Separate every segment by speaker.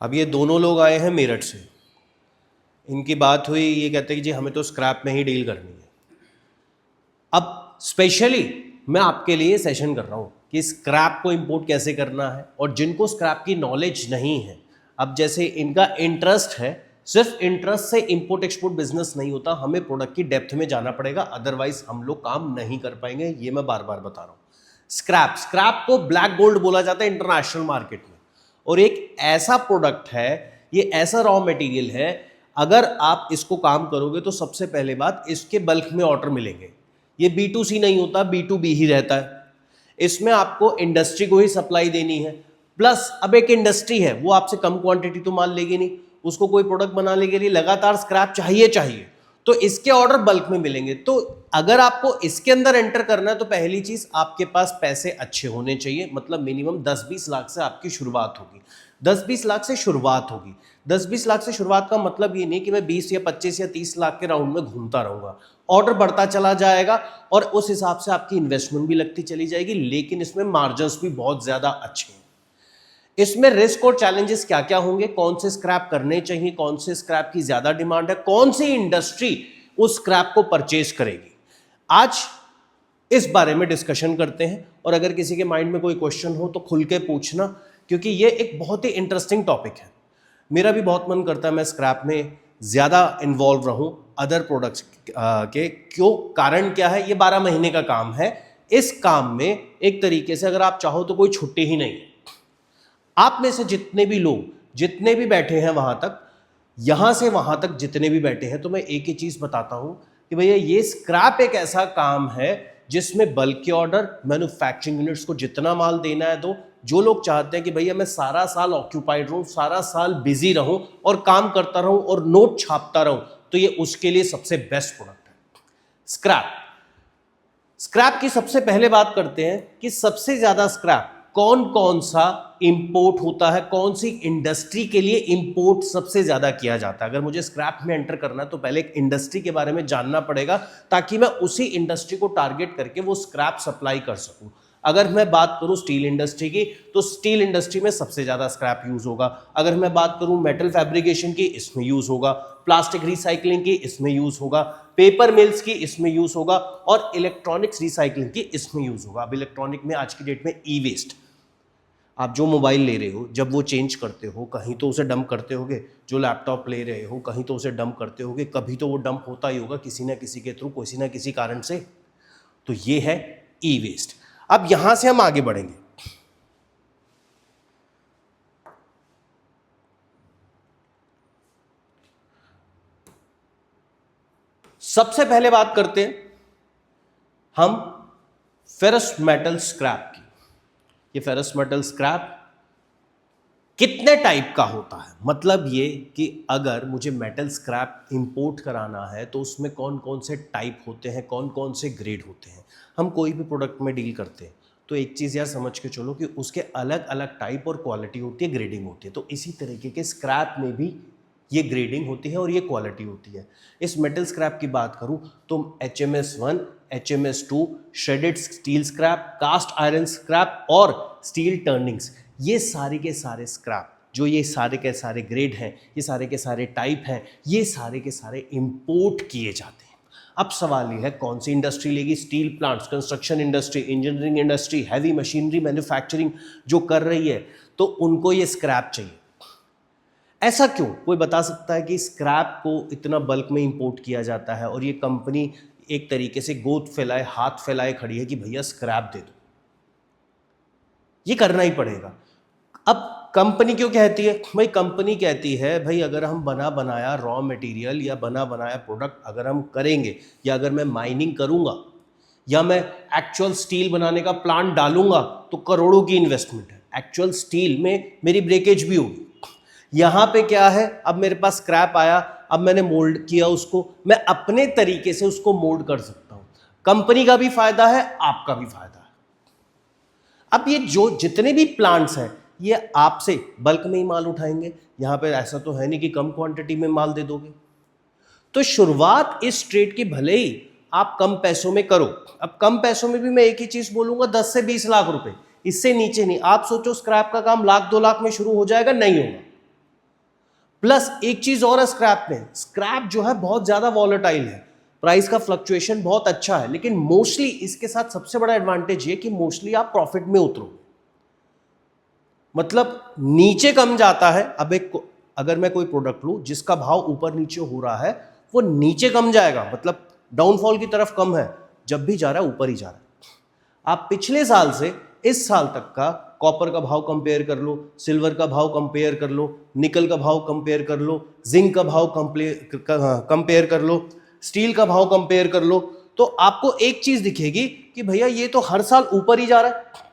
Speaker 1: अब ये दोनों लोग आए हैं मेरठ से, इनकी बात हुई, ये कहते हैं कि जी हमें तो स्क्रैप में ही डील करनी है। अब स्पेशली मैं आपके लिए सेशन कर रहा हूँ कि स्क्रैप को इंपोर्ट कैसे करना है, और जिनको स्क्रैप की नॉलेज नहीं है, अब जैसे इनका इंटरेस्ट है, सिर्फ इंटरेस्ट से इंपोर्ट एक्सपोर्ट बिजनेस नहीं होता, हमें प्रोडक्ट की डेप्थ में जाना पड़ेगा, अदरवाइज हम लोग काम नहीं कर पाएंगे। ये मैं बार बार बता रहा हूँ। स्क्रैप को ब्लैक गोल्ड बोला जाता है इंटरनेशनल मार्केट में, और एक ऐसा प्रोडक्ट है, ये ऐसा रॉ मटेरियल है, अगर आप इसको काम करोगे तो सबसे पहले बात, इसके बल्क में ऑर्डर मिलेंगे। ये B2C नहीं होता, B2B ही रहता है। इसमें आपको इंडस्ट्री को ही सप्लाई देनी है, प्लस अब एक इंडस्ट्री है, वो आपसे कम क्वांटिटी तो माल लेगी नहीं, उसको कोई प्रोडक्ट बनाने के लिए लगातार स्क्रैप चाहिए, तो इसके ऑर्डर बल्क में मिलेंगे। तो अगर आपको इसके अंदर एंटर करना है तो पहली चीज, आपके पास पैसे अच्छे होने चाहिए, मतलब मिनिमम 10-20 लाख से आपकी शुरुआत होगी। 10-20 लाख से शुरुआत होगी। 10-20 लाख से शुरुआत का मतलब ये नहीं कि मैं 20 या 25 या 30 लाख के राउंड में घूमता रहूंगा। ऑर्डर बढ़ता चला जाएगा और उस हिसाब से आपकी इन्वेस्टमेंट भी लगती चली जाएगी, लेकिन इसमें मार्जिन्स भी बहुत ज्यादा अच्छे हैं। इसमें रिस्क और चैलेंजेस क्या क्या होंगे, कौन से स्क्रैप करने चाहिए, कौन से स्क्रैप की ज्यादा डिमांड है, कौन सी इंडस्ट्री उस स्क्रैप को परचेज करेगी, आज इस बारे में डिस्कशन करते हैं। और अगर किसी के माइंड में कोई क्वेश्चन हो तो खुल के पूछना, क्योंकि ये एक बहुत ही इंटरेस्टिंग टॉपिक है। मेरा भी बहुत मन करता है मैं स्क्रैप में ज्यादा इन्वॉल्व रहूं अदर प्रोडक्ट्स के। क्यों, कारण क्या है, ये 12 महीने का काम है। इस काम में एक तरीके से अगर आप चाहो तो कोई छुट्टी ही नहीं है। आप में से जितने भी लोग, जितने भी बैठे हैं वहां तक, यहां से वहां तक जितने भी बैठे हैं, तो मैं एक ही चीज बताता हूं कि भैया ये स्क्रैप एक ऐसा काम है जिसमें बल्क के ऑर्डर, मैन्युफैक्चरिंग यूनिट्स को जितना माल देना है दो। जो लोग चाहते हैं कि भैया मैं सारा साल ऑक्यूपाइड रहूं, सारा साल बिजी रहूं और काम करता रहूं और नोट छापता रहूं, तो ये उसके लिए सबसे बेस्ट प्रोडक्ट है स्क्रैप। स्क्रैप की सबसे पहले बात करते हैं कि सबसे ज्यादा स्क्रैप कौन कौन सा इंपोर्ट होता है, कौन सी इंडस्ट्री के लिए इंपोर्ट सबसे ज्यादा किया जाता है। अगर मुझे स्क्रैप में एंटर करना है तो पहले एक इंडस्ट्री के बारे में जानना पड़ेगा, ताकि मैं उसी इंडस्ट्री को टारगेट करके वो स्क्रैप सप्लाई कर सकूं। अगर मैं बात करूं स्टील इंडस्ट्री की, तो स्टील इंडस्ट्री में सबसे ज्यादा स्क्रैप यूज होगा। अगर मैं बात करूं मेटल फैब्रिकेशन की, इसमें यूज होगा। प्लास्टिक रिसाइकलिंग की, इसमें यूज होगा। पेपर मिल्स की, इसमें यूज होगा। और इलेक्ट्रॉनिक्स रिसाइकलिंग की, इसमें यूज होगा। अब इलेक्ट्रॉनिक में आज की डेट में ई वेस्ट, आप जो मोबाइल ले रहे हो, जब वो चेंज करते हो, कहीं तो उसे डंप करते होगे। जो लैपटॉप ले रहे हो, कहीं तो उसे डंप करते होगे। कभी तो वो डंप होता ही होगा किसी ना किसी के थ्रू, किसी ना किसी कारण से। तो ये है ई वेस्ट। अब यहां से हम आगे बढ़ेंगे। सबसे पहले बात करते हैं हम फेरस मेटल स्क्रैप की। ये फेरस मेटल स्क्रैप कितने टाइप का होता है, मतलब ये कि अगर मुझे मेटल स्क्रैप इंपोर्ट कराना है तो उसमें कौन कौन से टाइप होते हैं, कौन कौन से ग्रेड होते हैं। हम कोई भी प्रोडक्ट में डील करते हैं तो एक चीज़ यार समझ के चलो कि उसके अलग अलग टाइप और क्वालिटी होती है, ग्रेडिंग होती है। तो इसी तरीके के स्क्रैप में भी ये ग्रेडिंग होती है और ये क्वालिटी होती है। इस मेटल स्क्रैप की बात करूं तो HMS1, HMS2, shredded steel scrap, cast iron scrap और स्टील टर्निंग्स, ये सारे के सारे स्क्रैप, जो ये सारे के सारे ग्रेड हैं, ये सारे के सारे टाइप हैं, ये सारे के सारे इंपोर्ट किए जाते हैं। अब सवाल ये है कौन सी इंडस्ट्री लेगी। Steel plants, construction industry, engineering industry, heavy machinery manufacturing जो कर रही है, तो उनको ये स्क्रैप चाहिए। ऐसा क्यों, कोई बता सकता है कि स्क्रैप को इतना बल्क में इंपोर्ट किया जाता है और ये कंपनी एक तरीके से गोद फैलाए, हाथ फैलाए खड़ी है कि भैया स्क्रैप दे दो, ये करना ही पड़ेगा। अब कंपनी क्यों कहती है भाई, कंपनी कहती है भाई अगर हम बना बनाया रॉ मटेरियल या बना बनाया प्रोडक्ट अगर हम करेंगे, या अगर मैं माइनिंग करूंगा, या मैं एक्चुअल स्टील बनाने का प्लांट डालूंगा, तो करोड़ों की इन्वेस्टमेंट है। एक्चुअल स्टील में मेरी ब्रेकेज भी होगी। यहां पे क्या है, अब मेरे पास स्क्रैप आया, अब मैंने मोल्ड किया उसको, मैं अपने तरीके से उसको मोल्ड कर सकता हूं। कंपनी का भी फायदा है, आपका भी फायदा है। अब ये जो जितने भी प्लांट्स हैं, ये आपसे बल्क में ही माल उठाएंगे। यहां पे ऐसा तो है नहीं कि कम क्वांटिटी में माल दे दोगे। तो शुरुआत इस ट्रेड की भले ही आप कम पैसों में करो। अब कम पैसों में भी मैं एक ही चीज बोलूंगा, 10 से 20 लाख रुपए, इससे नीचे नहीं। आप सोचो स्क्रैप का काम 1 लाख 2 लाख में शुरू हो जाएगा, नहीं होगा। प्लस एक चीज और है स्क्रैप में, स्क्रैप जो है बहुत ज्यादा वॉलेटाइल है, प्राइस का फ्लक्चुएशन बहुत अच्छा है, लेकिन मोस्टली इसके साथ सबसे बड़ा एडवांटेज ये कि मोस्टली आप प्रॉफिट में उतरो, मतलब नीचे कम जाता है। अब अगर मैं कोई प्रोडक्ट लूं जिसका भाव ऊपर नीचे हो रहा है, वो नीचे कम जाएगा, मतलब डाउनफॉल की तरफ कम है, जब भी जा रहा है ऊपर ही जा रहा है। आप पिछले साल से इस साल तक का कॉपर का भाव कंपेयर कर लो, सिल्वर का भाव कंपेयर कर लो, निकल का भाव कंपेयर कर लो, जिंक का भाव कंपेयर कर लो, स्टील का भाव कंपेयर कर लो, तो आपको एक चीज दिखेगी कि भैया ये तो हर साल ऊपर ही जा रहा है।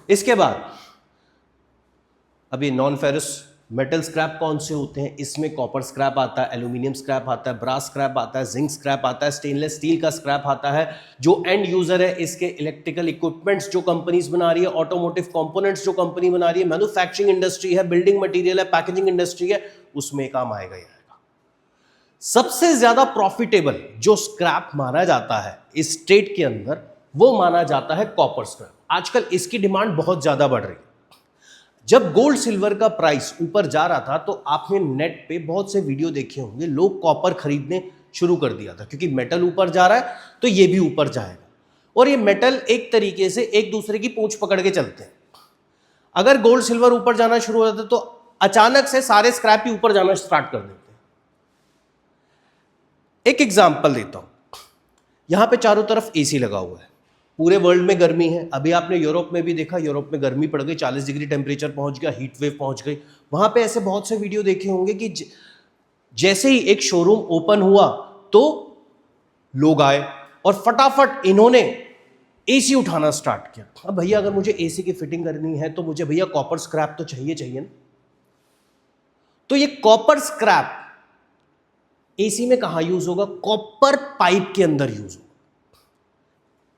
Speaker 1: इसके बाद अभी नॉन फेरस मेटल स्क्रैप कौन से होते हैं, इसमें कॉपर स्क्रैप आता है, एल्यूमिनियम स्क्रैप आता है, ब्रास स्क्रैप आता है, जिंक स्क्रैप आता है, स्टेनलेस स्टील का स्क्रैप आता है। जो एंड यूजर है इसके इलेक्ट्रिकल इक्विपमेंट्स जो कंपनीज बना रही है, ऑटोमोटिव कंपोनेंट्स जो कंपनी बना रही है, मैन्युफैक्चरिंग इंडस्ट्री है, बिल्डिंग मटेरियल है, पैकेजिंग इंडस्ट्री है, उसमें काम आएगा ही आएगा। सबसे ज्यादा प्रॉफिटेबल जो स्क्रैप माना जाता है इस स्टेट के अंदर, वो माना जाता है कॉपर स्क्रैप। आजकल इसकी डिमांड बहुत ज्यादा बढ़ रही है। जब गोल्ड सिल्वर का प्राइस ऊपर जा रहा था तो आपने नेट पे बहुत से वीडियो देखे होंगे, लोग कॉपर खरीदने शुरू कर दिया था, क्योंकि मेटल ऊपर जा रहा है तो ये भी ऊपर जाएगा, और ये मेटल एक तरीके से एक दूसरे की पूंछ पकड़ के चलते हैं। अगर गोल्ड सिल्वर ऊपर जाना शुरू हो जाता है तो अचानक से सारे स्क्रैप ही ऊपर जाना स्टार्ट कर देते हैं। एक एग्जाम्पल देता हूं, यहां पे चारों तरफ एसी लगा हुआ है, पूरे वर्ल्ड में गर्मी है। अभी आपने यूरोप में भी देखा, यूरोप में गर्मी पड़ गई, 40 डिग्री टेम्परेचर पहुंच गया, हीट वेव पहुंच गई। वहां पे ऐसे बहुत से वीडियो देखे होंगे कि जैसे ही एक शोरूम ओपन हुआ तो लोग आए और फटाफट इन्होंने एसी उठाना स्टार्ट किया। अब भैया अगर मुझे एसी की फिटिंग करनी है तो मुझे भैया कॉपर स्क्रैप तो चाहिए ना। तो ये कॉपर स्क्रैप एसी में कहां यूज होगा? कॉपर पाइप के अंदर यूज होगा।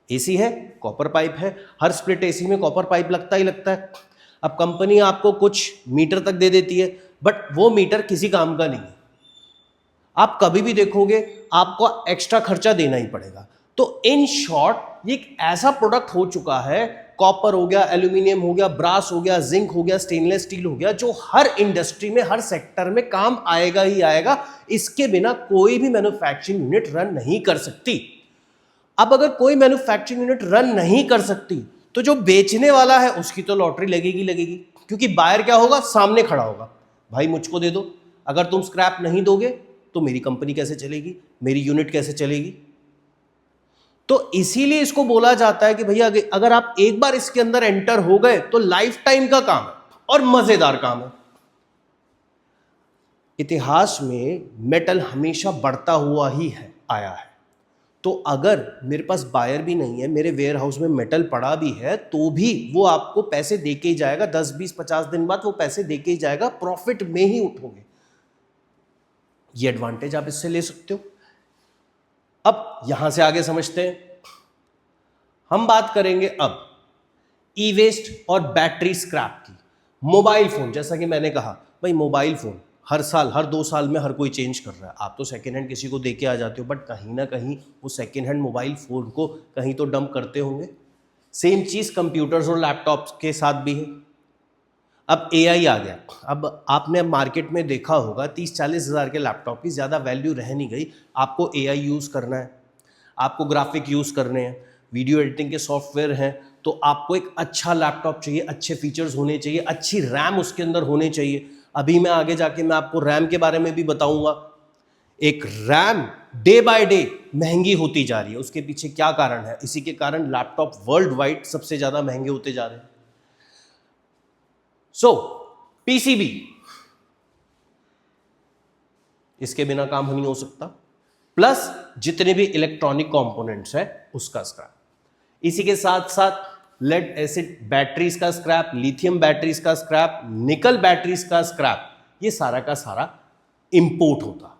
Speaker 1: एसी है, कॉपर पाइप है, हर स्प्लिट एसी में कॉपर पाइप लगता ही लगता है। अब कंपनी आपको कुछ मीटर तक दे देती है, बट वो मीटर किसी काम का नहीं है। आप कभी भी देखोगे आपको एक्स्ट्रा खर्चा देना ही पड़ेगा। तो इन शॉर्ट ये एक ऐसा प्रोडक्ट हो चुका है, कॉपर हो गया, एल्यूमिनियम हो गया, ब्रास हो गया, जिंक हो गया, स्टेनलेस स्टील हो गया, जो हर इंडस्ट्री में, हर सेक्टर में काम आएगा ही आएगा। इसके बिना कोई भी मैन्युफैक्चरिंग यूनिट रन नहीं कर सकती। अब अगर कोई मैन्युफैक्चरिंग यूनिट रन नहीं कर सकती तो जो बेचने वाला है उसकी तो लॉटरी लगेगी, क्योंकि बायर क्या होगा? सामने खड़ा होगा, भाई मुझको दे दो, अगर तुम स्क्रैप नहीं दोगे तो मेरी कंपनी कैसे चलेगी, मेरी यूनिट कैसे चलेगी। तो इसीलिए इसको बोला जाता है कि भैया अगर आप एक बार इसके अंदर एंटर हो गए तो लाइफ टाइम का काम है और मजेदार काम है। इतिहास में मेटल हमेशा बढ़ता हुआ ही आया है। तो अगर मेरे पास बायर भी नहीं है, मेरे वेयर हाउस में मेटल पड़ा भी है, तो भी वो आपको पैसे दे के ही जाएगा। 10, 20, 50 दिन बाद वो पैसे दे के ही जाएगा, प्रॉफिट में ही उठोगे। ये एडवांटेज आप इससे ले सकते हो। अब यहां से आगे समझते हैं। हम बात करेंगे अब ई वेस्ट और बैटरी स्क्रैप की। मोबाइल फोन, जैसा कि मैंने कहा, भाई मोबाइल फोन हर साल, हर 2 साल में हर कोई चेंज कर रहा है। आप तो सेकेंड हैंड किसी को दे के आ जाते हो, बट कहीं ना कहीं वो सेकेंड हैंड मोबाइल फ़ोन को कहीं तो डंप करते होंगे। सेम चीज़ कंप्यूटर्स और लैपटॉप्स के साथ भी है। अब एआई आ गया। अब आपने मार्केट में देखा होगा 30-40 हज़ार के लैपटॉप की ज़्यादा वैल्यू रह नहीं गई। आपको एआई यूज़ करना है, आपको ग्राफिक यूज़ करने हैं, वीडियो एडिटिंग के सॉफ्टवेयर हैं, तो आपको एक अच्छा लैपटॉप चाहिए, अच्छे फीचर्स होने चाहिए, अच्छी रैम उसके अंदर होने चाहिए। अभी मैं आगे जाके मैं आपको रैम के बारे में भी बताऊंगा। एक रैम डे बाय डे महंगी होती जा रही है, उसके पीछे क्या कारण है? इसी के कारण लैपटॉप वर्ल्ड वाइड सबसे ज्यादा महंगे होते जा रहे हैं। सो पीसीबी, इसके बिना काम नहीं हो सकता, प्लस जितने भी इलेक्ट्रॉनिक कंपोनेंट्स है उसका स्क्रैप। इसी के साथ साथ लेड एसिड बैटरीज का स्क्रैप, लिथियम बैटरीज का स्क्रैप, निकल बैटरीज का स्क्रैप, ये सारा का सारा इंपोर्ट होता।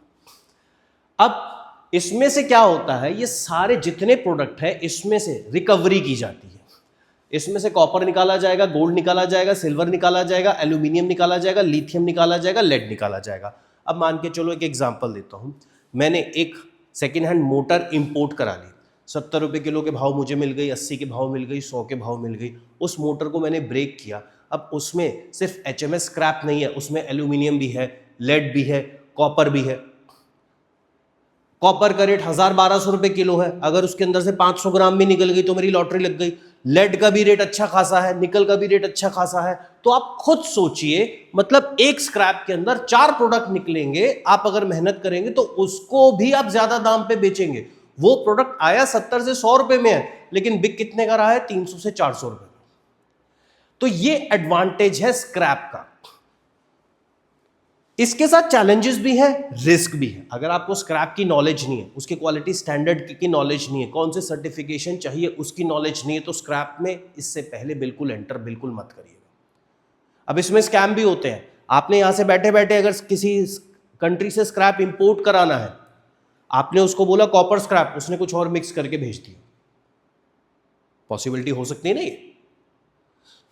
Speaker 1: अब इसमें से क्या होता है, ये सारे जितने प्रोडक्ट है इसमें से रिकवरी की जाती है। इसमें से कॉपर निकाला जाएगा, गोल्ड निकाला जाएगा, सिल्वर निकाला जाएगा, एल्यूमिनियम निकाला जाएगा, लिथियम निकाला जाएगा, लेड निकाला जाएगा। अब मान के चलो एक एग्जांपल देता हूं। मैंने एक सेकेंड हैंड मोटर इंपोर्ट करा ली, ₹70 किलो के भाव मुझे मिल गई, 80 के भाव मिल गई, 100 के भाव मिल गई। उस मोटर को मैंने ब्रेक किया। अब उसमें सिर्फ HMS स्क्रैप नहीं है, उसमें एल्यूमिनियम भी है, लेड भी है, कॉपर भी है। कॉपर का रेट 1000-1200 रुपए किलो है, अगर उसके अंदर से 500 ग्राम भी निकल गई तो मेरी लॉटरी लग गई। लेड का भी रेट अच्छा खासा है, निकल का भी रेट अच्छा खासा है। तो आप खुद सोचिए, मतलब एक स्क्रैप के अंदर 4 प्रोडक्ट निकलेंगे, आप अगर मेहनत करेंगे तो उसको भी आप ज्यादा दाम पे बेचेंगे। वो प्रोडक्ट आया 70 से 100 रुपए में है, लेकिन बिक कितने का रहा है? 300 से 400 रुपए में। तो ये एडवांटेज है स्क्रैप का। इसके साथ चैलेंजेस भी है, रिस्क भी है। अगर आपको स्क्रैप की नॉलेज नहीं है, उसके क्वालिटी स्टैंडर्ड की नॉलेज नहीं है, कौन से सर्टिफिकेशन चाहिए उसकी नॉलेज नहीं है, तो स्क्रैप में इससे पहले बिल्कुल एंटर बिल्कुल मत करिएगा। अब इसमें स्कैम भी होते हैं। आपने यहां से बैठे बैठे अगर किसी कंट्री से स्क्रैप इंपोर्ट कराना है, आपने उसको बोला कॉपर स्क्रैप, उसने कुछ और मिक्स करके भेज दिया। पॉसिबिलिटी हो सकती है ना ये।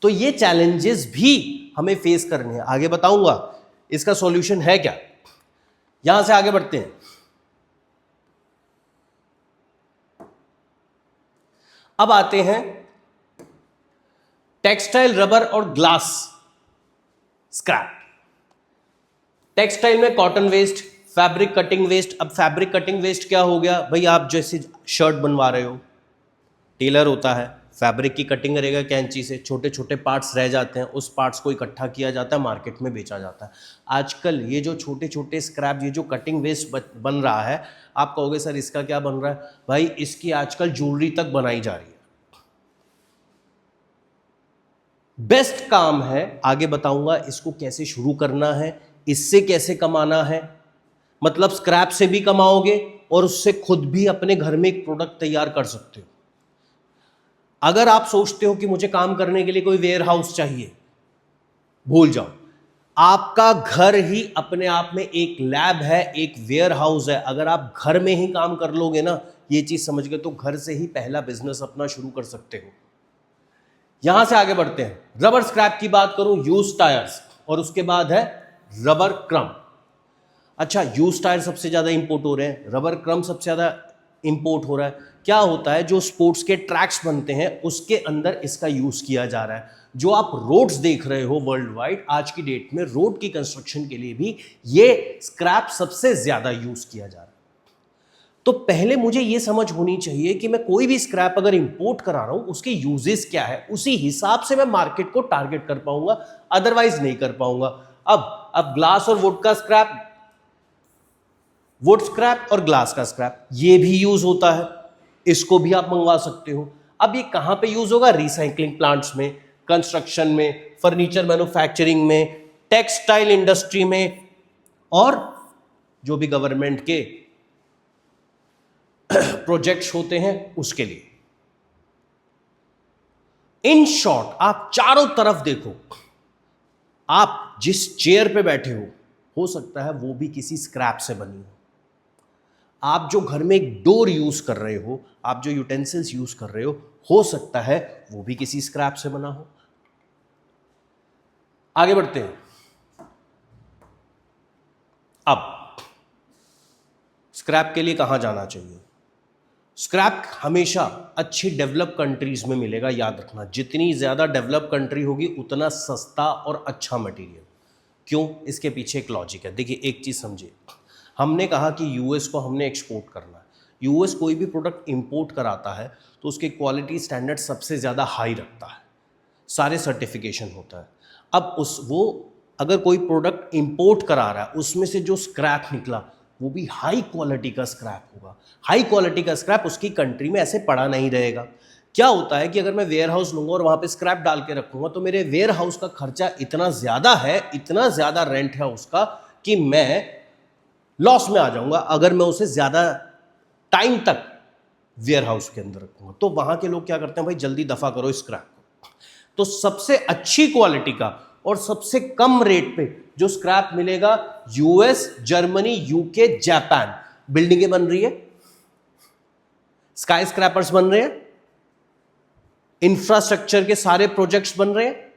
Speaker 1: तो ये चैलेंजेस भी हमें फेस करने हैं। आगे बताऊंगा इसका सॉल्यूशन है क्या। यहां से आगे बढ़ते हैं। अब आते हैं टेक्सटाइल, रबर और ग्लास स्क्रैप। टेक्सटाइल में cotton waste, fabric cutting waste. अब फैब्रिक कटिंग वेस्ट क्या हो गया भाई? आप जैसे शर्ट बनवा रहे हो, टेलर होता है, फैब्रिक की कटिंग करेगा कैंची से, छोटे छोटे पार्ट्स रह जाते हैं, उस पार्ट्स को इकट्ठा किया जाता है, मार्केट में बेचा जाता है। आजकल ये जो छोटे छोटे स्क्रैप, ये जो कटिंग वेस्ट बन रहा है, आप कहोगे सर इसका क्या बन रहा है? भाई इसकी आजकल ज्वेलरी तक बनाई जा रही है। बेस्ट काम है, आगे बताऊंगा इसको कैसे शुरू करना है, इससे कैसे कमाना है। मतलब स्क्रैप से भी कमाओगे और उससे खुद भी अपने घर में एक प्रोडक्ट तैयार कर सकते हो। अगर आप सोचते हो कि मुझे काम करने के लिए कोई वेयर हाउस चाहिए, भूल जाओ। आपका घर ही अपने आप में एक लैब है, एक वेयर हाउस है। अगर आप घर में ही काम कर लोगे ना, ये चीज समझ गए, तो घर से ही पहला बिजनेस अपना शुरू कर सकते हो। यहां से आगे बढ़ते हैं। रबर स्क्रैप की बात करूं, यूज टायर्स, और उसके बाद है रबर क्रम। अच्छा, यूज टायर सबसे ज्यादा इंपोर्ट हो रहे हैं, रबर क्रम सबसे ज्यादा इंपोर्ट हो रहा है। क्या होता है, जो स्पोर्ट्स के ट्रैक्स बनते हैं उसके अंदर इसका यूज किया जा रहा है। जो आप रोड्स देख रहे हो वर्ल्ड वाइड, आज की डेट में रोड की कंस्ट्रक्शन के लिए भी ये स्क्रैप सबसे ज्यादा यूज किया जा रहा है। तो पहले मुझे ये समझ होनी चाहिए कि मैं कोई भी स्क्रैप अगर इंपोर्ट करा रहा हूं, उसके यूजेस क्या है, उसी हिसाब से मैं मार्केट को टारगेट कर पाऊंगा, अदरवाइज नहीं कर पाऊंगा। अब ग्लास और वुड का स्क्रैप, वुड स्क्रैप और ग्लास का स्क्रैप, ये भी यूज होता है, इसको भी आप मंगवा सकते हो। अब ये कहां पे यूज होगा? रिसाइकलिंग प्लांट्स में, कंस्ट्रक्शन में, फर्नीचर मैन्युफैक्चरिंग में, टेक्सटाइल इंडस्ट्री में, और जो भी गवर्नमेंट के प्रोजेक्ट्स होते हैं उसके लिए। इन शॉर्ट, आप चारों तरफ देखो, आप जिस चेयर पे बैठे हो सकता है वो भी किसी स्क्रैप से बनी हो। आप जो घर में एक डोर यूज कर रहे हो, आप जो यूटेंसिल्स यूज कर रहे हो सकता है वो भी किसी स्क्रैप से बना हो। आगे बढ़ते हैं। अब स्क्रैप के लिए कहां जाना चाहिए? स्क्रैप हमेशा अच्छी डेवलप कंट्रीज में मिलेगा, याद रखना। जितनी ज्यादा डेवलप कंट्री होगी उतना सस्ता और अच्छा मटेरियल। क्यों? इसके पीछे एक लॉजिक है। देखिए, एक चीज समझिए, हमने कहा कि यूएस को हमने एक्सपोर्ट करना है। यूएस कोई भी प्रोडक्ट इंपोर्ट कराता है तो उसके क्वालिटी स्टैंडर्ड सबसे ज़्यादा हाई रखता है, सारे सर्टिफिकेशन होता है। अब वो अगर कोई प्रोडक्ट इंपोर्ट करा रहा है, उसमें से जो स्क्रैप निकला वो भी हाई क्वालिटी का स्क्रैप होगा। हाई क्वालिटी का स्क्रैप उसकी कंट्री में ऐसे पड़ा नहीं रहेगा। क्या होता है कि अगर मैं वेयर हाउस लूंगा और वहां पे स्क्रैप डाल के रखूंगा तो मेरे वेयर हाउस का खर्चा इतना ज़्यादा है, इतना ज़्यादा रेंट है उसका, कि मैं लॉस में आ जाऊंगा अगर मैं उसे ज्यादा टाइम तक वेयर हाउस के अंदर रखूंगा। तो वहां के लोग क्या करते हैं, भाई जल्दी दफा करो स्क्रैप को। तो सबसे अच्छी क्वालिटी का और सबसे कम रेट पे जो स्क्रैप मिलेगा, यूएस, जर्मनी, यूके, जापान। बिल्डिंगें बन रही है, स्काई स्क्रैपर्स बन रहे हैं, इंफ्रास्ट्रक्चर के सारे प्रोजेक्ट्स बन रहे हैं,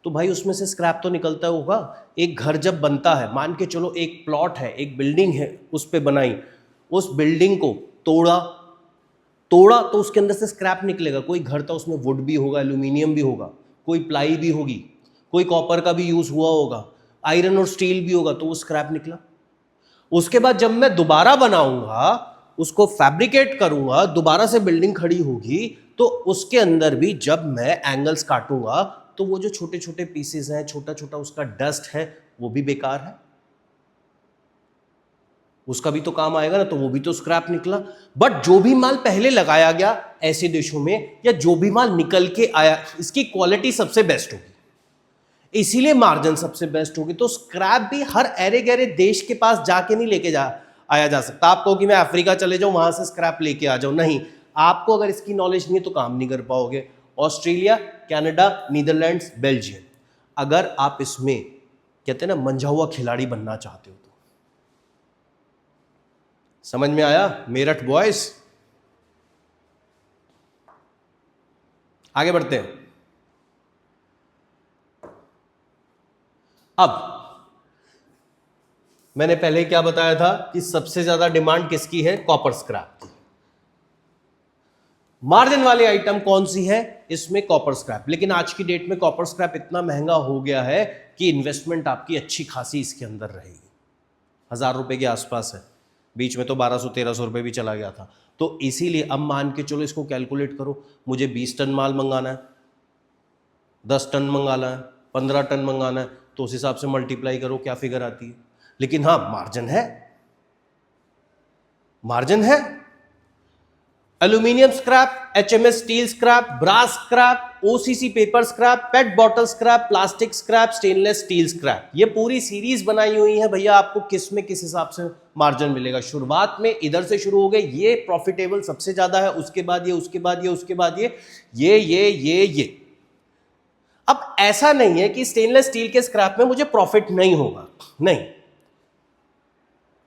Speaker 1: तो भाई उसमें से स्क्रैप तो निकलता होगा। एक घर जब बनता है, मान के चलो एक प्लॉट है, एक बिल्डिंग है, उस पे बनाई, उस बिल्डिंग को तोड़ा, तोड़ा तो उसके अंदर से स्क्रैप निकलेगा। कोई घर था उसमें वुड भी होगा, एल्यूमिनियम भी होगा, कोई प्लाई भी होगी, कोई कॉपर का भी यूज हुआ होगा, आयरन और स्टील भी होगा, तो वो स्क्रैप निकला। उसके बाद जब मैं दोबारा बनाऊंगा, उसको फैब्रिकेट करूंगा, दोबारा से बिल्डिंग खड़ी होगी, तो उसके अंदर भी जब मैं एंगल्स काटूंगा तो वो जो छोटे छोटे पीसेस हैं, छोटा छोटा उसका डस्ट है, वो भी बेकार है, उसका भी तो काम आएगा ना, तो वो भी तो स्क्रैप निकला। बट जो भी माल पहले लगाया गया ऐसे देशों में, या जो भी माल निकल के आया, इसकी क्वालिटी सबसे बेस्ट होगी, इसीलिए मार्जिन सबसे बेस्ट होगी। तो स्क्रैप भी हर अरे गहरे देश के पास जाके नहीं लेके आया जा सकता। आप कहो कि मैं अफ्रीका चले जाऊं वहां से स्क्रैप लेके आ जाऊं, नहीं, आपको अगर इसकी नॉलेज नहीं है तो काम नहीं कर पाओगे। ऑस्ट्रेलिया, कनाडा, नीदरलैंड्स, बेल्जियम, अगर आप इसमें कहते हैं ना मंझा हुआ खिलाड़ी बनना चाहते हो तो। समझ में आया मेरठ बॉयज? आगे बढ़ते हैं। अब मैंने पहले क्या बताया था कि सबसे ज्यादा डिमांड किसकी है? कॉपर स्क्रैप की। मार्जिन वाली आइटम कौन सी है? इसमें कॉपर स्क्रैप। लेकिन आज की डेट में कॉपर स्क्रैप इतना महंगा हो गया है कि इन्वेस्टमेंट आपकी अच्छी खासी इसके अंदर रहेगी, 1000 रुपए के आसपास है, बीच में तो 1200-1300 रुपए भी चला गया था। तो इसीलिए अब मान के चलो, इसको कैलकुलेट करो, मुझे 20 टन माल मंगाना है, 10 टन मंगाना है, 15 टन मंगाना है, तो उस हिसाब से मल्टीप्लाई करो क्या फिगर आती है। लेकिन हाँ, मार्जिन है, मार्जिन है। Aluminium scrap, HMS steel scrap, brass scrap, OCC paper scrap, pet bottle scrap, plastic scrap, stainless steel scrap, ये पूरी सीरीज बनाई हुई है भैया। आपको किस में किस हिसाब से मार्जिन मिलेगा। शुरुआत में इधर से शुरू हो गए, ये प्रॉफिटेबल सबसे ज्यादा है, उसके बाद ये, उसके बाद ये, उसके बाद ये। अब ऐसा नहीं है कि स्टेनलेस स्टील के स्क्रैप में मुझे प्रॉफिट नहीं होगा, नहीं।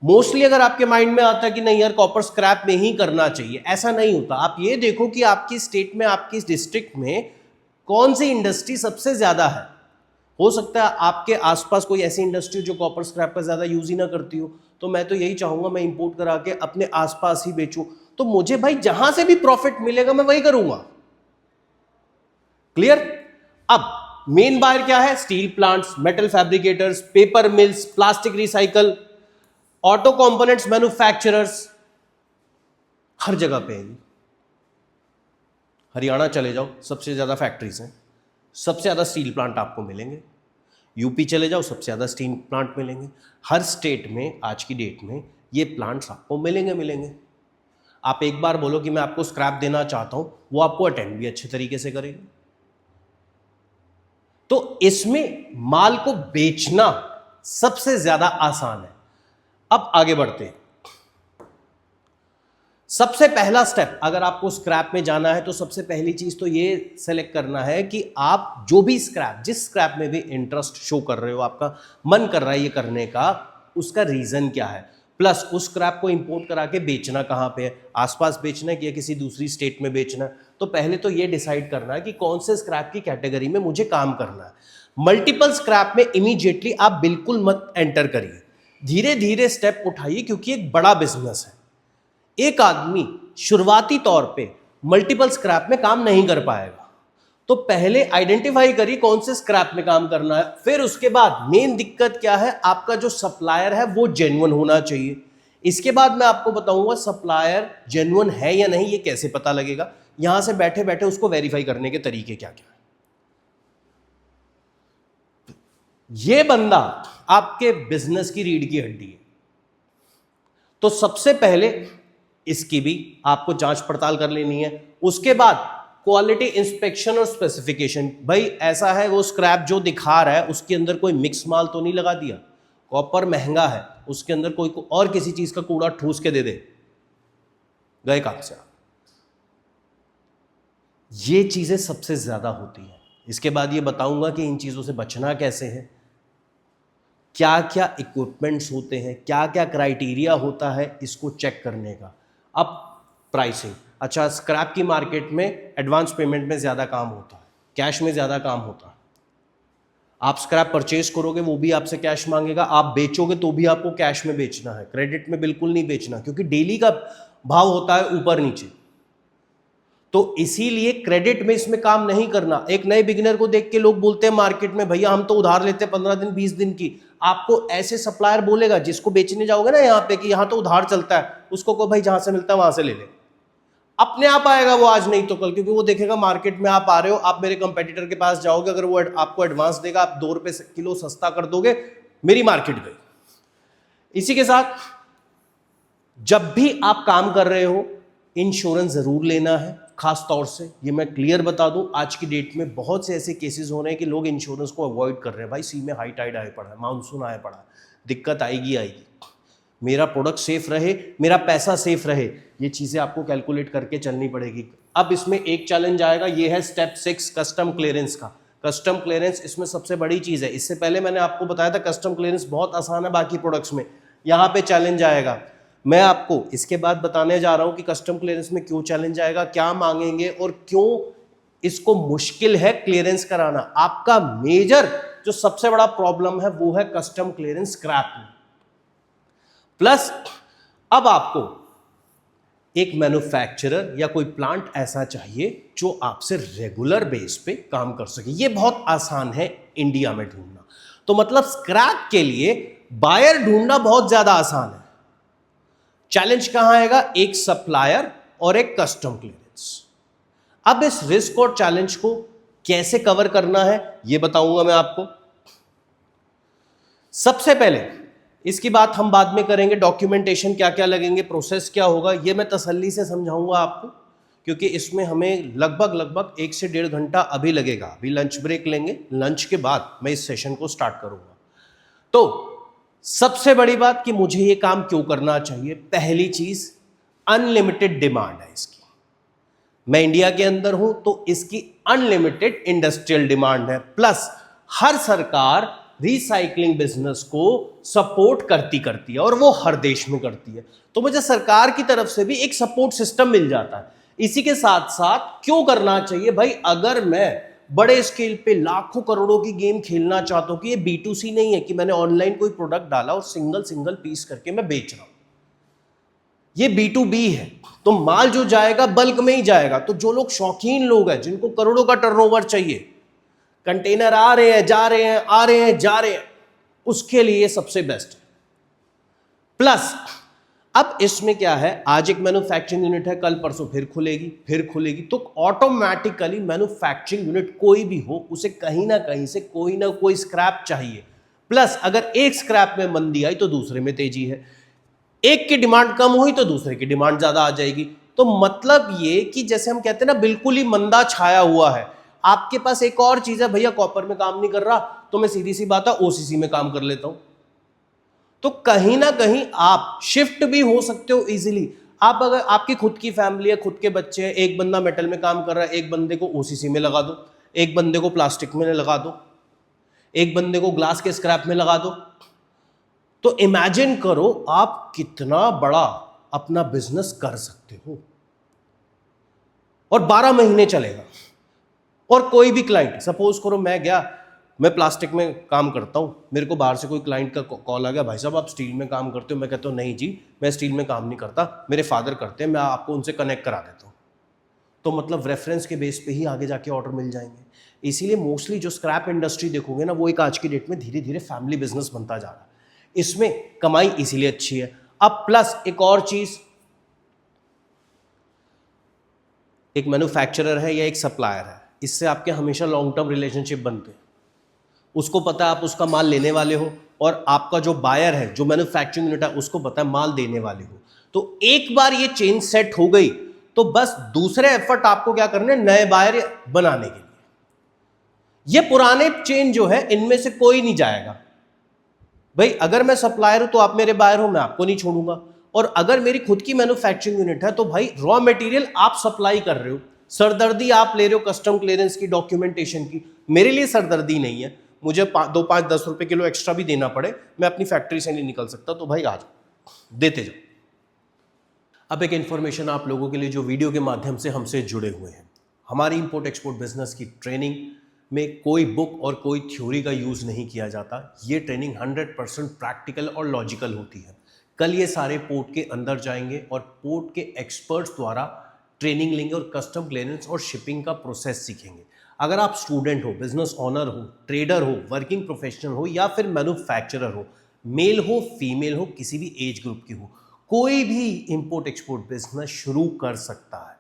Speaker 1: मोस्टली अगर आपके माइंड में आता है कि नहीं यार कॉपर स्क्रैप में ही करना चाहिए, ऐसा नहीं होता। आप ये देखो कि आपकी स्टेट में, आपकी डिस्ट्रिक्ट में कौन सी इंडस्ट्री सबसे ज्यादा है। हो सकता है आपके आसपास कोई ऐसी इंडस्ट्री जो कॉपर स्क्रैप का ज्यादा यूज ही ना करती हो, तो मैं तो यही चाहूंगा मैं इंपोर्ट करा के अपने आसपास ही बेचूं। तो मुझे भाई जहां से भी प्रॉफिट मिलेगा मैं वही करूंगा। क्लियर? अब मेन बायर क्या है? Steel plants, metal fabricators, paper mills, plastic recycle, auto components manufacturers, हर जगह पे है। हरियाणा चले जाओ, सबसे ज्यादा फैक्ट्रीज हैं, सबसे ज्यादा स्टील प्लांट आपको मिलेंगे। यूपी चले जाओ, सबसे ज्यादा स्टील प्लांट मिलेंगे। हर स्टेट में आज की डेट में ये प्लांट्स आपको मिलेंगे। आप एक बार बोलो कि मैं आपको स्क्रैप देना चाहता हूं, वो आपको अटेंड भी अच्छे तरीके से करेंगे। तो इसमें माल को बेचना सबसे ज्यादा आसान है। अब आगे बढ़ते हैं। सबसे पहला स्टेप, अगर आपको स्क्रैप में जाना है तो सबसे पहली चीज तो ये सेलेक्ट करना है कि आप जो भी स्क्रैप, जिस स्क्रैप में भी इंटरेस्ट शो कर रहे हो, आपका मन कर रहा है ये करने का, उसका रीजन क्या है, प्लस उस स्क्रैप को इंपोर्ट करा के बेचना कहां पे है, आसपास बेचना है कि किसी दूसरी स्टेट में बेचना है। तो पहले तो ये डिसाइड करना है कि कौन से स्क्रैप की कैटेगरी में मुझे काम करना है। मल्टीपल स्क्रैप में इमीडिएटली आप बिल्कुल मत एंटर करिए, धीरे धीरे स्टेप उठाइए, क्योंकि एक बड़ा बिजनेस है। एक आदमी शुरुआती तौर पे मल्टीपल स्क्रैप में काम नहीं कर पाएगा। तो पहले आइडेंटिफाई करिए कौन से स्क्रैप में काम करना है। फिर उसके बाद मेन दिक्कत क्या है, आपका जो सप्लायर है वो जेन्युइन होना चाहिए। इसके बाद मैं आपको बताऊंगा सप्लायर जेन्युइन है या नहीं, ये कैसे पता लगेगा। यहां से बैठे बैठे उसको वेरीफाई करने के तरीके क्या क्या है। ये बंदा आपके बिजनेस की रीढ़ की हड्डी है, तो सबसे पहले इसकी भी आपको जांच पड़ताल कर लेनी है। उसके बाद क्वालिटी इंस्पेक्शन और स्पेसिफिकेशन। भाई ऐसा है वो स्क्रैप जो दिखा रहा है उसके अंदर कोई मिक्स माल तो नहीं लगा दिया, कॉपर महंगा है, उसके अंदर कोई और किसी चीज का कूड़ा ठूस के दे दे, गए काम से। ये चीजें सबसे ज्यादा होती हैं। इसके बाद ये बताऊंगा कि इन चीजों से बचना कैसे है, क्या क्या इक्विपमेंट्स होते हैं, क्या क्या क्राइटेरिया होता है इसको चेक करने का। अब प्राइसिंग, अच्छा स्क्रैप की मार्केट में एडवांस पेमेंट में ज़्यादा काम होता है, कैश में ज़्यादा काम होता है। आप स्क्रैप परचेज करोगे वो भी आपसे कैश मांगेगा, आप बेचोगे तो भी आपको कैश में बेचना है, क्रेडिट में बिल्कुल नहीं बेचना, क्योंकि डेली का भाव होता है ऊपर नीचे। तो इसीलिए क्रेडिट में इसमें काम नहीं करना। एक नए बिगिनर को देख के लोग बोलते हैं मार्केट में, भैया हम तो उधार लेते हैं 15 दिन 20 दिन की। आपको ऐसे सप्लायर बोलेगा, जिसको बेचने जाओगे ना यहाँ पे कि यहाँ तो उधार चलता है, उसको कहो भाई जहां से मिलता है वहां से ले ले, अपने आप आएगा वो, आज नहीं तो कल, क्योंकि वो देखेगा मार्केट में आप आ रहे हो, आप मेरे कंपेटिटर के पास जाओगे, अगर वो आपको एडवांस देगा, आप 2 रुपए किलो सस्ता कर दोगे, मेरी मार्केट गई। इसी के साथ जब भी आप काम कर रहे हो इंश्योरेंस जरूर लेना है। खास तौर से ये मैं क्लियर बता दूं, आज की डेट में बहुत से ऐसे केसेस हो रहे हैं कि लोग इंश्योरेंस को अवॉइड कर रहे हैं। भाई सी में हाई टाइड आए पड़ा है, मानसून आए पड़ा है, दिक्कत आएगी आएगी, मेरा प्रोडक्ट सेफ रहे, मेरा पैसा सेफ रहे, ये चीजें आपको कैलकुलेट करके चलनी पड़ेगी। अब इसमें एक चैलेंज आएगा, ये है स्टेप 6 कस्टम क्लियरेंस का। कस्टम क्लियरेंस इसमें सबसे बड़ी चीज है। इससे पहले मैंने आपको बताया था कस्टम क्लियरेंस बहुत आसान है बाकी प्रोडक्ट्स में, यहां पे चैलेंज आएगा। मैं आपको इसके बाद बताने जा रहा हूं कि कस्टम क्लियरेंस में क्यों चैलेंज आएगा, क्या मांगेंगे और क्यों इसको मुश्किल है क्लियरेंस कराना। आपका मेजर जो सबसे बड़ा प्रॉब्लम है वो है कस्टम क्लियरेंस स्क्रैप में। प्लस अब आपको एक मैन्युफैक्चरर या कोई प्लांट ऐसा चाहिए जो आपसे रेगुलर बेस पे काम कर सके। ये बहुत आसान है इंडिया में ढूंढना, तो मतलब स्क्रैप के लिए बायर ढूंढना बहुत ज्यादा आसान है। चैलेंज कहां आएगा, एक सप्लायर और एक कस्टम क्लियरेंस। अब इस रिस्क और चैलेंज को कैसे कवर करना है ये बताऊंगा मैं आपको। सबसे पहले इसकी बात हम बाद में करेंगे, डॉक्यूमेंटेशन क्या क्या लगेंगे, प्रोसेस क्या होगा, ये मैं तसल्ली से समझाऊंगा आपको, क्योंकि इसमें हमें लगभग 1 से 1.5 घंटा अभी लगेगा। अभी लंच ब्रेक लेंगे, लंच के बाद मैं इस सेशन को स्टार्ट करूंगा। तो सबसे बड़ी बात कि मुझे ये काम क्यों करना चाहिए, पहली चीज अनलिमिटेड डिमांड है इसकी। मैं इंडिया के अंदर हूं तो इसकी अनलिमिटेड इंडस्ट्रियल डिमांड है, प्लस हर सरकार रिसाइकलिंग बिजनेस को सपोर्ट करती है और वो हर देश में करती है, तो मुझे सरकार की तरफ से भी एक सपोर्ट सिस्टम मिल जाता है। इसी के साथ साथ क्यों करना चाहिए भाई, अगर मैं बड़े स्केल पे लाखों करोड़ों की गेम खेलना चाहता हूं, कि ये B2C नहीं है कि मैंने ऑनलाइन कोई प्रोडक्ट डाला और सिंगल पीस करके मैं बेच रहा हूं, ये B2B है, तो माल जो जाएगा बल्क में ही जाएगा। तो जो लोग शौकीन लोग हैं, जिनको करोड़ों का टर्नओवर चाहिए, कंटेनर आ रहे हैं जा रहे हैं, आ रहे हैं जा रहे हैं, उसके लिए सबसे बेस्ट है। प्लस अब इसमें क्या है, आज एक मैन्युफैक्चरिंग यूनिट है, कल परसों फिर खुलेगी, तो ऑटोमेटिकली मैन्युफैक्चरिंग यूनिट कोई भी हो, उसे कहीं ना कहीं से कोई ना कोई स्क्रैप चाहिए। प्लस अगर एक स्क्रैप में मंदी आई तो दूसरे में तेजी है, एक की डिमांड कम हुई तो दूसरे की डिमांड ज्यादा आ जाएगी। तो मतलब ये कि जैसे हम कहते हैं ना, बिल्कुल ही मंदा छाया हुआ है। आपके पास एक और चीज है, भैया कॉपर में काम नहीं कर रहा तो मैं सीधी सी बात है OCC में काम कर लेता हूं, तो कहीं ना कहीं आप शिफ्ट भी हो सकते हो इजीली। आप अगर आपकी खुद की फैमिली है, खुद के बच्चे हैं, एक बंदा मेटल में काम कर रहा है, एक बंदे को OCC में लगा दो, एक बंदे को प्लास्टिक में लगा दो, एक बंदे को ग्लास के स्क्रैप में लगा दो, तो इमेजिन करो आप कितना बड़ा अपना बिजनेस कर सकते हो, और 12 महीने चलेगा। और कोई भी क्लाइंट, सपोज करो मैं प्लास्टिक में काम करता हूं, मेरे को बाहर से कोई क्लाइंट का कॉल आ गया, भाई साहब आप स्टील में काम करते हो, मैं कहता हूं नहीं जी मैं स्टील में काम नहीं करता, मेरे फादर करते हैं, मैं आपको उनसे कनेक्ट करा देता हूं, तो मतलब रेफरेंस के बेस पे ही आगे जाके ऑर्डर मिल जाएंगे। इसीलिए मोस्टली जो स्क्रैप इंडस्ट्री देखोगे ना, वो एक आज की डेट में धीरे धीरे फैमिली बिजनेस बनता जा रहा है, इसमें कमाई इसीलिए अच्छी है। अब प्लस एक और चीज, एक मैन्युफैक्चरर है या एक सप्लायर है, इससे आपके हमेशा लॉन्ग टर्म रिलेशनशिप बनते हैं। उसको पता है आप उसका माल लेने वाले हो, और आपका जो बायर है, जो मैन्युफैक्चरिंग यूनिट है, उसको पता है माल देने वाले हो। तो एक बार ये चेंज सेट हो गई तो बस दूसरे एफर्ट आपको क्या करने, नए बायर बनाने के लिए। ये पुराने चेन जो है इनमें से कोई नहीं जाएगा। भाई अगर मैं सप्लायर हूं तो आप मेरे बायर हो, मैं आपको नहीं छोड़ूंगा। और अगर मेरी खुद की मैन्युफैक्चरिंग यूनिट है तो भाई रॉ मटेरियल आप सप्लाई कर रहे हो, सरदर्दी आप ले रहे हो कस्टम क्लियरेंस की, डॉक्यूमेंटेशन की, मेरे लिए सरदर्दी नहीं है। मुझे 2, 5, 10 रुपए किलो एक्स्ट्रा भी देना पड़े, मैं अपनी फैक्ट्री से नहीं निकल सकता, तो भाई आ जाओ, देते जाओ। अब एक इंफॉर्मेशन आप लोगों के लिए जो वीडियो के माध्यम से हमसे जुड़े हुए हैं, हमारी इंपोर्ट एक्सपोर्ट बिजनेस की ट्रेनिंग में कोई बुक और कोई थ्योरी का यूज़ नहीं किया जाता। ये ट्रेनिंग 100% प्रैक्टिकल और लॉजिकल होती है। कल ये सारे पोर्ट के अंदर जाएंगे और पोर्ट के एक्सपर्ट्स द्वारा ट्रेनिंग लेंगे और कस्टम क्लियरेंस और शिपिंग का प्रोसेस सीखेंगे। अगर आप स्टूडेंट हो, बिजनेस ओनर हो, ट्रेडर हो, वर्किंग प्रोफेशनल हो या फिर मैन्युफैक्चरर हो, मेल हो फीमेल हो, किसी भी एज ग्रुप की हो, कोई भी इंपोर्ट एक्सपोर्ट बिजनेस शुरू कर सकता है।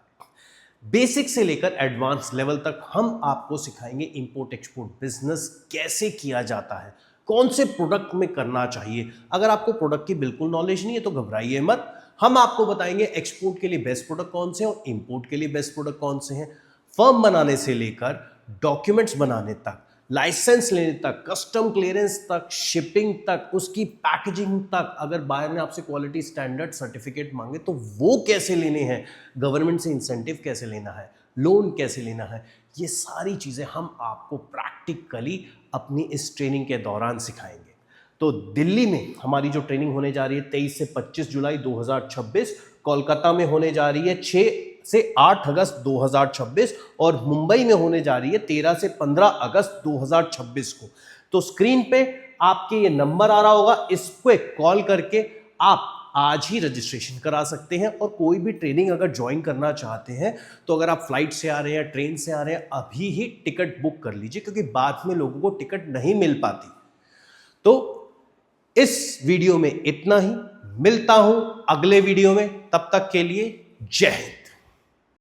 Speaker 1: बेसिक से लेकर एडवांस लेवल तक हम आपको सिखाएंगे इंपोर्ट एक्सपोर्ट बिजनेस कैसे किया जाता है, कौन से प्रोडक्ट में करना चाहिए। अगर आपको प्रोडक्ट की बिल्कुल नॉलेज नहीं है तो घबराइए मत, हम आपको बताएंगे एक्सपोर्ट के लिए बेस्ट प्रोडक्ट कौन से हैं और इंपोर्ट के लिए बेस्ट प्रोडक्ट कौन से हैं। फर्म बनाने से लेकर डॉक्यूमेंट्स बनाने तक, लाइसेंस लेने तक, कस्टम क्लियरेंस तक, शिपिंग तक, उसकी पैकेजिंग तक, अगर बायर ने आपसे क्वालिटी स्टैंडर्ड सर्टिफिकेट मांगे तो वो कैसे लेने हैं, गवर्नमेंट से इंसेंटिव कैसे लेना है, लोन कैसे लेना है, ये सारी चीज़ें हम आपको प्रैक्टिकली अपनी इस ट्रेनिंग के दौरान सिखाएंगे। तो दिल्ली में हमारी जो ट्रेनिंग होने जा रही है 23 से 25 जुलाई 2026, कोलकाता में होने जा रही है 6 से 8 अगस्त 2026 और मुंबई में होने जा रही है 13 से 15 अगस्त 2026 को। तो स्क्रीन पे आपके ये नंबर आ रहा होगा, इस पे कॉल करके आप आज ही रजिस्ट्रेशन करा सकते हैं और कोई भी ट्रेनिंग अगर ज्वाइन करना चाहते हैं तो अगर आप फ्लाइट से आ रहे हैं, ट्रेन से आ रहे हैं, अभी ही टिकट बुक कर लीजिए, क्योंकि बाद में लोगों को टिकट नहीं मिल पाती। तो इस वीडियो में इतना ही, मिलता हूं अगले वीडियो में, तब तक के लिए जय हिंद।